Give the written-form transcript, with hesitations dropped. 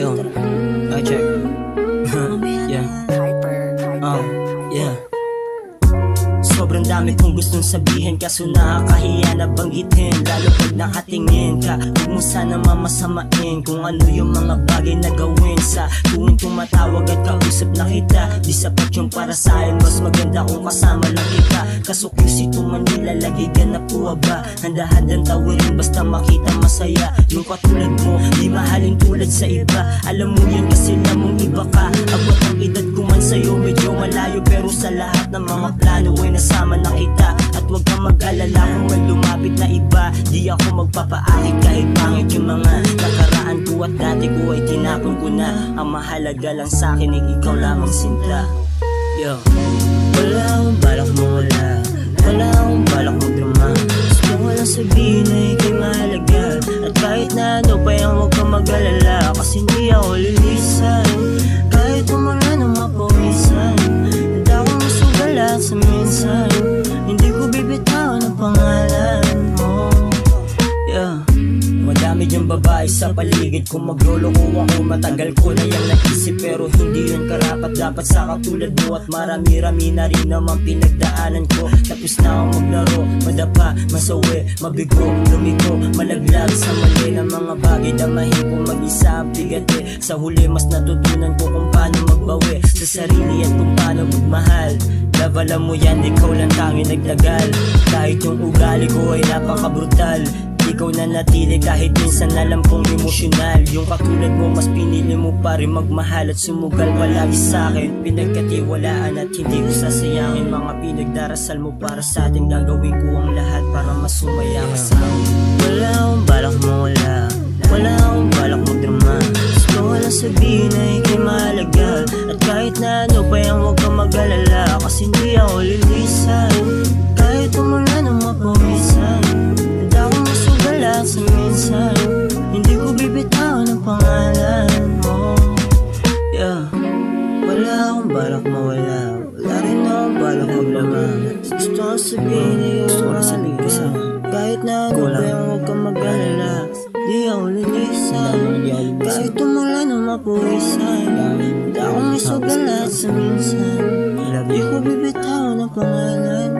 Yo, I check. Yeah. Yeah. Sobrang dami kong gustong sabihin, kaso nakakahiya na banggitin. Lalo pag nakatingin ka, huwag mo sana mamasamain kung ano yung mga bagay na gawin. Sa tuwing tumatawag at kausap na kita, di sapat yung para sa'kin, mas maganda kung kasama lang kita. Kaso QC to Manila, lagi ka na po ba? Handa-handang tawirin basta makita masaya. Yung katulad mo, di mahalin tulad sa iba. Alam mo yun kasi namong iba ka. Abot ang edad ko man sa'yo, medyo malayo, pero sa lahat ng mga plano ay nasama na kita. At huwag kang mag-alala kung may lumapit na iba. Di ako magpapaakit kahit pangit yung mga nakaraan ko at dati ko ay tinapon ko na. Ang mahalaga lang sa'kin ay ikaw lamang sinta. Yo, wala akong balak mawala, wala akong balak magdrama. Gusto ko lang sabihin na ika'y mahalaga. At kahit na ano pa yan, huwag kang mag-alala, kasi hindi ako lilisan. Kahit umala ng mapawisan, hindi ako masugalat sa minsan. Hindi ko bibitawan ang pangalan mo. Yeah. Madami diyang babae sa paligid ko, magloloko ako. Matagal ko na yung naisip, pero hindi yun karapat dapat sa katulad mo. At marami-rami na rin naman pinagdaanan ko. Tapos na akong maglaro, madapa, masawi, mabigo, lumiko, malaglag sa mali ng mga bagay. Damahin ko mag-isa ang bigati. Sa huli mas natutunan ko kung paano magbawi sa sarili at kung paano magmahal. Love, alam mo yan, ikaw lang tanging nagtagal. Kahit yung ugali ko ay napaka-brutal, ikaw na natili kahit minsan alam kong emosyonal. Yung katulad mo mas pinili mo pa rin magmahal at sumugal palagi sa'kin. Pinagkatiwalaan at hindi ko sasayangin mga pinagdarasal mo para sa atin. Gagawin ko ang lahat para masumaya ka sa akin. Wala akong balak mawala, wala akong balak magdrama. Gusto ko lang sabihin na ika'y mahalaga. At kahit na ano pa yan, huwag kang mag-alala, kasi hindi ako lilisan. Kahit umula ng mapawisan, sa minsan, hindi ko bibitawan ang pangalan mo. Yeah. Wala akong balak mawala, wala rin akong balak maglaman. Gusto ko sabihin na yung gusto ko sabihin kasi kahit na ano ba yung huwag kang mag-alala, di ako lilisan. Kahit umula ng mapawisan, hindi ako may sugalat sa minsan. Hindi ko bibitawan ang pangalan